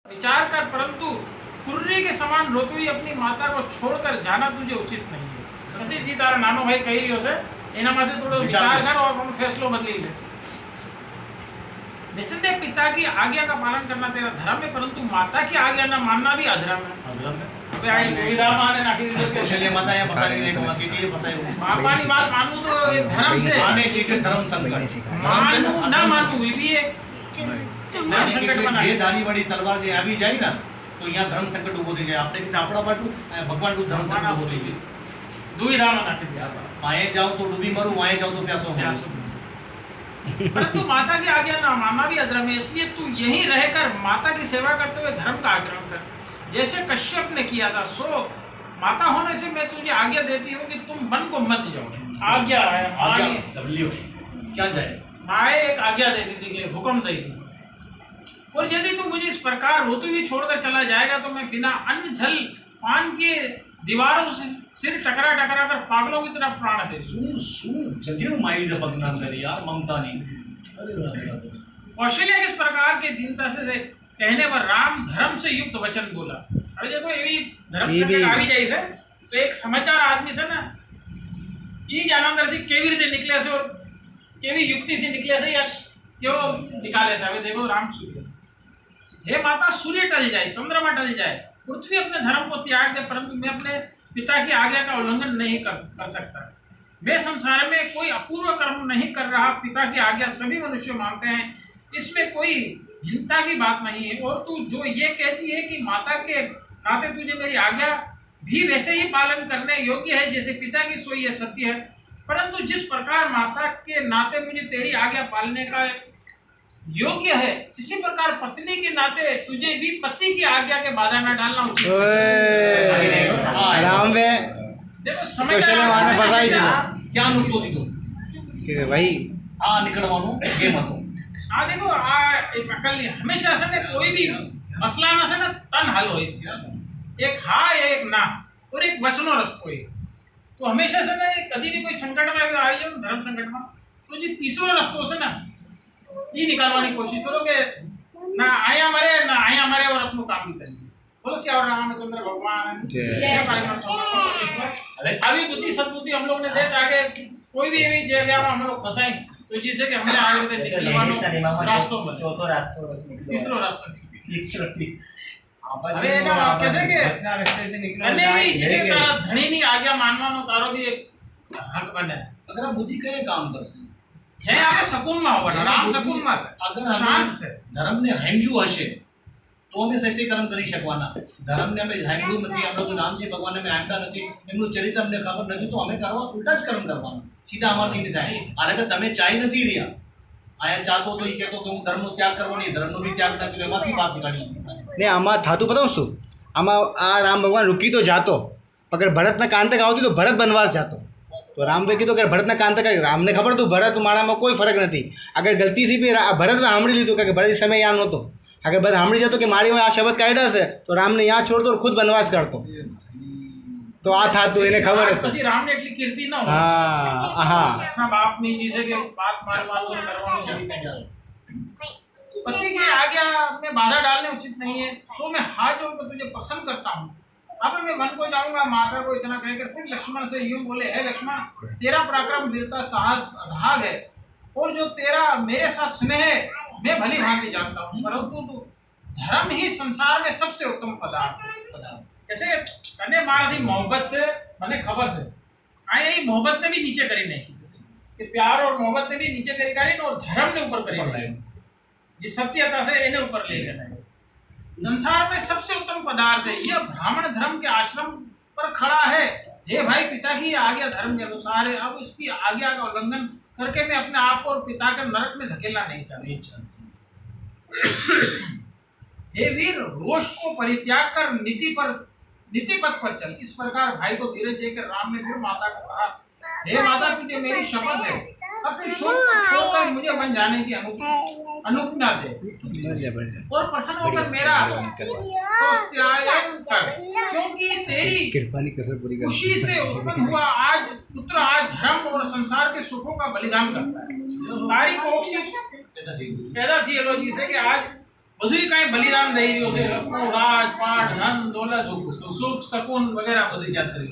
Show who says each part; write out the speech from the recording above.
Speaker 1: विचार कर, परंतु कुर्री के समान रोती हुई अपनी माता को छोड़कर जाना तुझे उचित नहीं है। પછી જી તારા નાનો ભાઈ કહી રહ્યો છે એના માટે થોડો વિચાર કરો और फैसलो बदली ले। निसंदेह पिता की आज्ञा का पालन करना तेरा धर्म है, परंतु माता की आज्ञा न मानना भी अधर्म है। હવે આ दुविधाમાં ને નાખી દીધો કે
Speaker 2: કૌશલ્ય માતા અહીંયા ફસાઈ ગઈ કે માકી કે ફસાઈ ગઈ।
Speaker 1: બાપાની વાત માનવું તો એક ધર્મ છે,
Speaker 2: આને જે છે ધર્મ સંકટ
Speaker 1: માનવું ના માનવું એ બી એક
Speaker 2: ધર્મ સંકટમાં બે ધારી વાળી તલવાર જે આવી જાય ને તો અહીંયા ધર્મ સંકટ ઊભો થઈ જાય। આપણે કે આપણા બાટુ ભગવાન નું ધર્મ સંકટ ઊભો થઈ ગયું।
Speaker 1: दुविधाમાં નાખી દીધા।
Speaker 2: વાંહે જાઉં તો ડૂબી મરું, વાંહે જાઉં તો प्यासो मरूं।
Speaker 1: परंतु माता की आज्ञा न मानना भी अधर्म है, इसलिए तू यहीं रहकर माता की सेवा करते हुए धर्म का आचरण कर, जैसे कश्यप ने किया था। सो माता होने से मैं तुझे आज्ञा देती हूँ कि तुम वन को मत जाओ। आज्ञा है,
Speaker 2: क्या जाए
Speaker 1: माए एक आज्ञा दे दी थी कि हुक्म दी थी। और यदि तू मुझे इस प्रकार रोती हुई छोड़कर चला जाएगा तो मैं बिना अन्न जल पान के दीवारों से सिर टकरा टकरा कर पागलों की तरह प्राण दे।
Speaker 2: जंजीर माइली से बगना कर यार ममता नहीं।
Speaker 1: कौशल्या किस प्रकार के दीनता से कहने पर राम धर्म से युक्त वचन बोला। अरे देखो ये भी धर्म से આવી જાય છે તો એક સમજદાર આદમી છે ને એ જ આનંદરથી કેવી રીતે નીકળ્યા છે और કેવી યુક્તિથી નીકળ્યા છે या કેવો निकाले છે। હવે देखो राम सूर्य, हे माता सूर्य टल जाए, चंद्रमा टल जाए, पृथ्वी अपने धर्म को त्याग दे, परंतु मैं अपने पिता की आज्ञा का उल्लंघन नहीं कर सकता। मैं संसार में कोई अपूर्व कर्म नहीं कर रहा, पिता की आज्ञा सभी मनुष्य मानते हैं, इसमें कोई हीनता की बात नहीं है। और तू जो ये कहती है कि माता के नाते तुझे मेरी आज्ञा भी वैसे ही पालन करने योग्य है जैसे पिता की, सो ये सत्य है। परंतु जिस प्रकार माता के नाते मुझे तेरी आज्ञा पालने का योग्य है, इसी प्रकार पत्नी के नाते तुझे भी पति की आज्ञा के बाधा न डालना उचित है।
Speaker 3: आराम में
Speaker 1: देखो
Speaker 3: कौशल्य माने फसाई दी
Speaker 2: क्या नुकतो દીધો
Speaker 3: કે ભાઈ
Speaker 2: આ નીકળવાનું કેમ હતું।
Speaker 1: आ देखो आ एक अकल हमेशा से ने कोई भी मसला ना से ना तन हल होई से एक हाँ एक ना और एक वचनो रस्तो होई से। तो हमेशा से ना कभी भी कोई संकट में आई जाओ धर्म संकट में तो जी तीसरो रस्तो से ना ये निकालने की कोशिश करो कि ना आया मरे और अपनो काम भी करेंगे। बोलो श्री रामचंद्र भगवान अभी बुद्धि सद्बुद्धि हम लोग ने देख आगे कोई भी जगह में हम लोग फंसाई तो जिससे कि हमने आगे निकलवानो रास्तों में
Speaker 4: चौथो रास्तो
Speaker 1: तीसरो रास्ता
Speaker 4: अबे
Speaker 1: अरे ना कैसे के
Speaker 4: इतना रास्ते से निकलो
Speaker 1: नहीं जिसे तारा धनी नहीं आज्ञा मानवानो तारो भी एक हक बने।
Speaker 2: अगर आप बुद्धि कहे काम करશે
Speaker 1: है आगे सकून में होगा राम सकून में से
Speaker 2: अगर
Speaker 1: शांत से
Speaker 2: धर्म ने हेमजू हशे तो અમે સૈસે કર્મ કરી શકવાના। ધર્મ ને અમે હેમજુ નથી, અમે તો નામજી ભગવાન અમે હેમતા નથી, એમનું ચરિત્ર અમને ખબર નથી, તો અમે કરવા ઉલટા જ કર્મ કરવાના સીધા અમારી સીધી થાય। અને કે તમે ચાઈ નથી રહ્યા આયા ચાહતો તો એ કહેતો કે હું ધર્મનો ત્યાગ કરવો નહીં, ધર્મનો બી ત્યાગ ના કર્યો, એમાં સી વાત નીકાળી।
Speaker 3: ને આમાં થાતું बताऊं શું આમાં આ રામ ભગવાન રૂકી તો જાતો, અગર ભરતના કાન તક આવતી તો ભરત વનવાસ જાતો। तो राम भाई कीधું કે ભરતના કાન તક રામ ને ખબર હતું ભરત માળામાં કોઈ ફરક નથી। અગર ગલતીથી બી ભરત સાંભળી લીધું કે ભરત સમય યાદ નહોતો, अगर बस सामने जातो कि मारी में आ शब्द काढ़ा से तो राम ने यहाँ छोड़ दो और खुद बनवास करतो। तो आ था तो इन्हें खबर है
Speaker 1: પછી રામ ને એટલી કીર્તિ ન હોય।
Speaker 3: हाँ हाँ
Speaker 1: अपना बाप नहीं जी से के बात मारवानो करवानो जड़ी नहीं जाए। पति की आज्ञा में बाधा डालने उचित नहीं है। सो मैं हाथ जोड़कर तुझे पसंद करता हूँ। अब मैं वन को जाऊंगा, माता को इतना कहकर फिर लक्ष्मण से यूं बोले, हे लक्ष्मण तेरा पराक्रम वीरता साहस अभाग है और जो तेरा मेरे साथ स्नेह है मैं भली भांति जानता हूँ, परंतु तू धर्म ही संसार में सबसे उत्तम पदार्थ है। कैसे कने मारती मोहब्बत से मैंने खबर से आए यही मोहब्बत ने भी नीचे करी नहीं कि प्यार और मोहब्बत ने भी नीचे करी करी और धर्म ने ऊपर करी नहीं जिस सत्यता से इन्हें ऊपर ले गए। संसार में सबसे उत्तम पदार्थ है यह ब्राह्मण धर्म के आश्रम पर खड़ा है। हे भाई पिता की आज्ञा धर्म के अनुसार है, अब इसकी आज्ञा का उल्लंघन करके मैं अपने आप को और पिता के नरक में धकेलना नहीं चाहता। हे वीर रोष को परित्याग कर नीति पथ पर चल। इस प्रकार भाई को धीरज देकर राम ने फिर माता को कहा, हे माता तुझे मेरी शपथ है, अपनी शोक को छोड़कर मुझे बन जाने की अनुज्ञा दे और प्रसन्न होकर मेरा स्वास्थ्यायन कर, क्योंकि तेरी खुशी से उत्पन्न हुआ आज पुत्र आज धर्म और संसार के सुखों का बलिदान करता है। तारी कोख से पैदा थी एलोजी से कि आज બધું કાંઈ બલિદાન દઈ રહ્યો છે, આપણું રાજ પાટ ધન દોલત સુખ શકુન વગેરે બધી જાત કરી